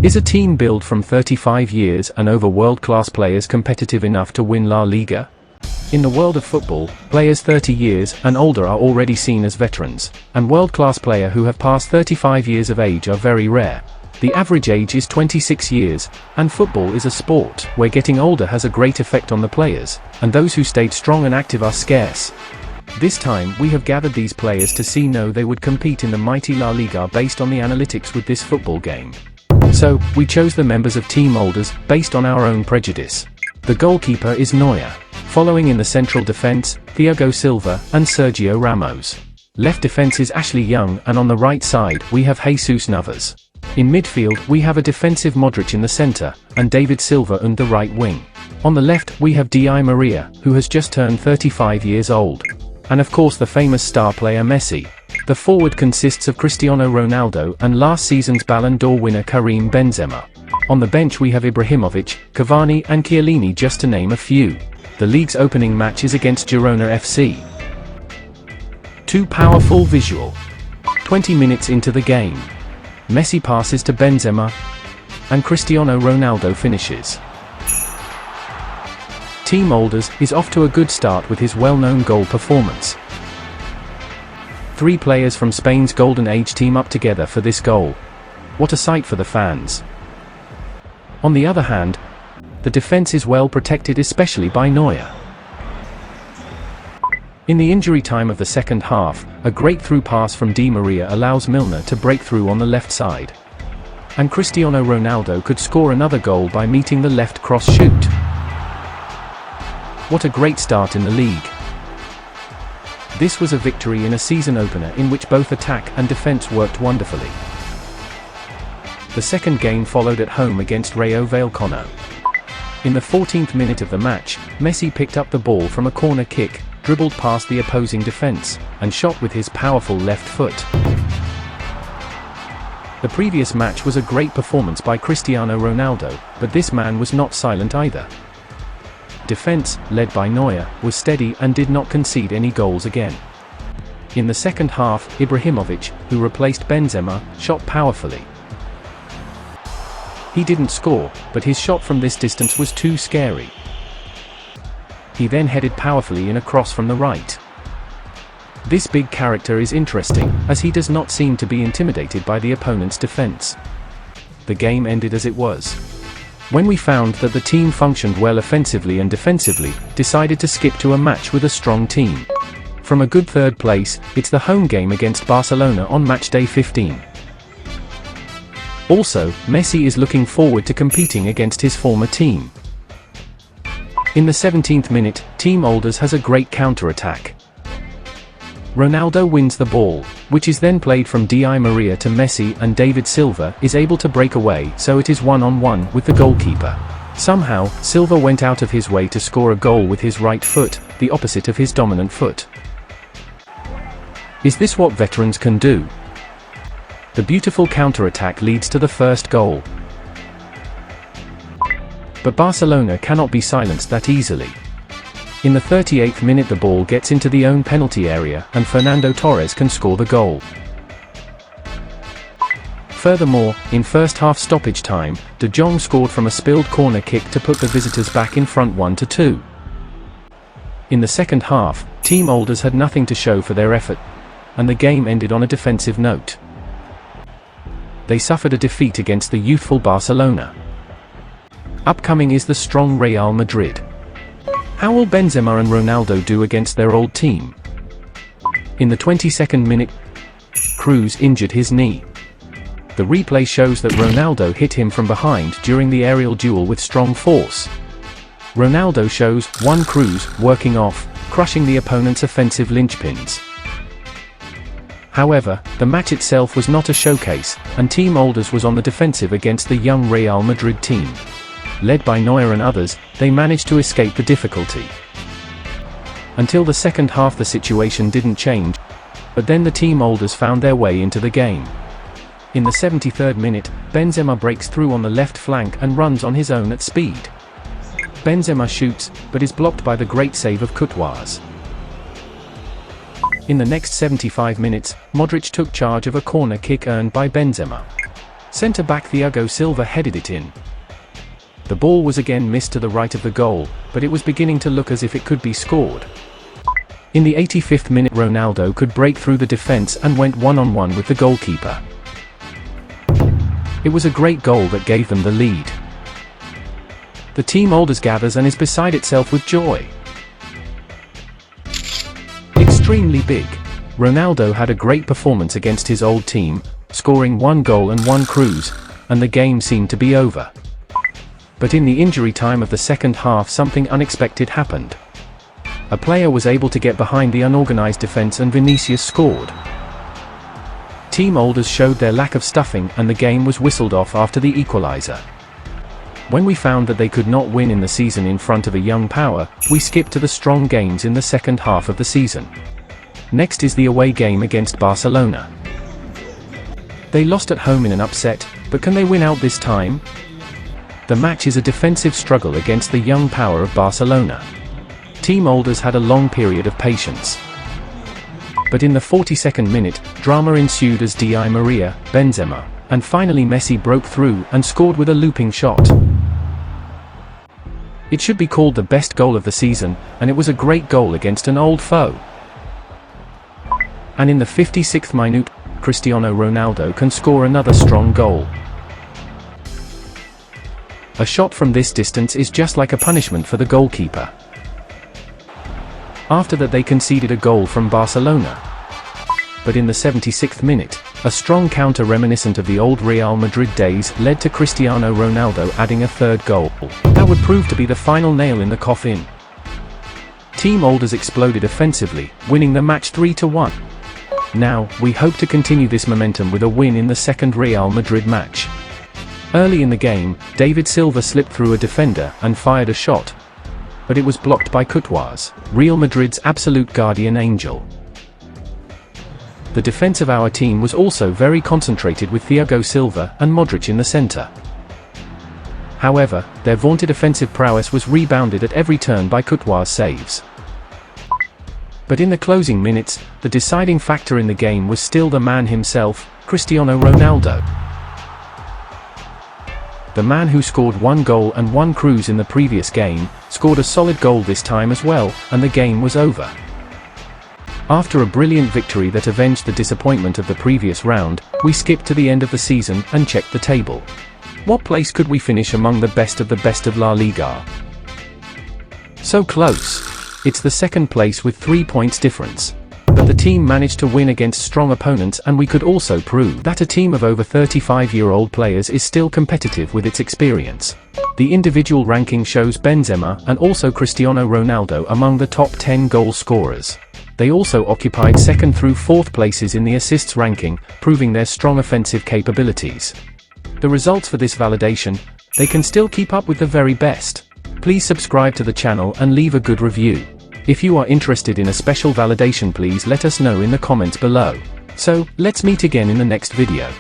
Is a team built from 35 years and over world-class players competitive enough to win La Liga? In the world of football, players 30 years and older are already seen as veterans, and world-class players who have passed 35 years of age are very rare. The average age is 26 years, and football is a sport where getting older has a great effect on the players, and those who stayed strong and active are scarce. This time we have gathered these players to see how they would compete in the mighty La Liga based on the analytics with this football game. So, we chose the members of Team Olders, based on our own prejudice. The goalkeeper is Neuer. Following in the central defense, Thiago Silva and Sergio Ramos. Left defense is Ashley Young, and on the right side we have Jesus Navas. In midfield we have a defensive Modric in the center, and David Silva on the right wing. On the left we have Di Maria, who has just turned 35 years old. And of course the famous star player Messi. The forward consists of Cristiano Ronaldo and last season's Ballon d'Or winner Karim Benzema. On the bench we have Ibrahimovic, Cavani and Chiellini, just to name a few. The league's opening match is against Girona FC. Too powerful visual. 20 minutes into the game. Messi passes to Benzema, and Cristiano Ronaldo finishes. Team Olders is off to a good start with his well-known goal performance. 3 players from Spain's Golden Age team up together for this goal. What a sight for the fans. On the other hand, the defense is well protected, especially by Neuer. In the injury time of the second half, a great through pass from Di Maria allows Milner to break through on the left side. And Cristiano Ronaldo could score another goal by meeting the left cross shoot. What a great start in the league. This was a victory in a season opener in which both attack and defense worked wonderfully. The second game followed at home against Rayo Vallecano. In the 14th minute of the match, Messi picked up the ball from a corner kick, dribbled past the opposing defense, and shot with his powerful left foot. The previous match was a great performance by Cristiano Ronaldo, but this man was not silent either. Defense, led by Neuer, was steady and did not concede any goals again. In the second half, Ibrahimovic, who replaced Benzema, shot powerfully. He didn't score, but his shot from this distance was too scary. He then headed powerfully in a cross from the right. This big character is interesting, as he does not seem to be intimidated by the opponent's defense. The game ended as it was. When we found that the team functioned well offensively and defensively, decided to skip to a match with a strong team. From a good third place, it's the home game against Barcelona on match day 15. Also, Messi is looking forward to competing against his former team. In the 17th minute, Team Olders has a great counter-attack. Ronaldo wins the ball, which is then played from Di Maria to Messi, and David Silva is able to break away, so it is one-on-one with the goalkeeper. Somehow, Silva went out of his way to score a goal with his right foot, the opposite of his dominant foot. Is this what veterans can do? The beautiful counter-attack leads to the first goal. But Barcelona cannot be silenced that easily. In the 38th minute the ball gets into the own penalty area and Ferran Torres can score the goal. Furthermore, in first half stoppage time, De Jong scored from a spilled corner kick to put the visitors back in front 1-2. In the second half, Team Olders had nothing to show for their effort, and the game ended on a defensive note. They suffered a defeat against the youthful Barcelona. Upcoming is the strong Real Madrid. How will Benzema and Ronaldo do against their old team? In the 22nd minute, Cruz injured his knee. The replay shows that Ronaldo hit him from behind during the aerial duel with strong force. Ronaldo shows Cruz working off, crushing the opponent's offensive linchpins. However, the match itself was not a showcase, and Team Olders was on the defensive against the young Real Madrid team. Led by Neuer and others, they managed to escape the difficulty. Until the second half the situation didn't change, but then the Team Olders found their way into the game. In the 73rd minute, Benzema breaks through on the left flank and runs on his own at speed. Benzema shoots, but is blocked by the great save of Courtois. In the next 75 minutes, Modric took charge of a corner kick earned by Benzema. Centre-back Thiago Silva headed it in. The ball was again missed to the right of the goal, but it was beginning to look as if it could be scored. In the 85th minute, Ronaldo could break through the defence and went one-on-one with the goalkeeper. It was a great goal that gave them the lead. The team Olders gathers and is beside itself with joy. Extremely big. Ronaldo had a great performance against his old team, scoring 1 goal and 1 cruise, and the game seemed to be over. But in the injury time of the second half, something unexpected happened. A player was able to get behind the unorganized defense and Vinicius scored. Team Olders showed their lack of stuffing and the game was whistled off after the equalizer. When we found that they could not win in the season in front of a young power, we skipped to the strong games in the second half of the season. Next is the away game against Barcelona. They lost at home in an upset, but can they win out this time? The match is a defensive struggle against the young power of Barcelona. Team Olders had a long period of patience. But in the 42nd minute, drama ensued as Di Maria, Benzema, and finally Messi broke through and scored with a looping shot. It should be called the best goal of the season, and it was a great goal against an old foe. And in the 56th minute, Cristiano Ronaldo can score another strong goal. A shot from this distance is just like a punishment for the goalkeeper. After that they conceded a goal from Barcelona. But in the 76th minute, a strong counter reminiscent of the old Real Madrid days led to Cristiano Ronaldo adding a third goal. That would prove to be the final nail in the coffin. Team Olders exploded offensively, winning the match 3-1. Now, we hope to continue this momentum with a win in the second Real Madrid match. Early in the game, David Silva slipped through a defender and fired a shot. But it was blocked by Courtois, Real Madrid's absolute guardian angel. The defense of our team was also very concentrated with Thiago Silva and Modric in the center. However, their vaunted offensive prowess was rebounded at every turn by Courtois' saves. But in the closing minutes, the deciding factor in the game was still the man himself, Cristiano Ronaldo. The man who scored 1 goal and 1 cruise in the previous game, scored a solid goal this time as well, and the game was over. After a brilliant victory that avenged the disappointment of the previous round, we skipped to the end of the season and checked the table. What place could we finish among the best of La Liga? So close. It's the second place with 3 points difference. But the team managed to win against strong opponents, and we could also prove that a team of over 35-year-old players is still competitive with its experience. The individual ranking shows Benzema and also Cristiano Ronaldo among the top 10 goal scorers. They also occupied 2nd through 4th places in the assists ranking, proving their strong offensive capabilities. The results for this validation, they can still keep up with the very best. Please subscribe to the channel and leave a good review. If you are interested in a special validation, please let us know in the comments below. So, let's meet again in the next video.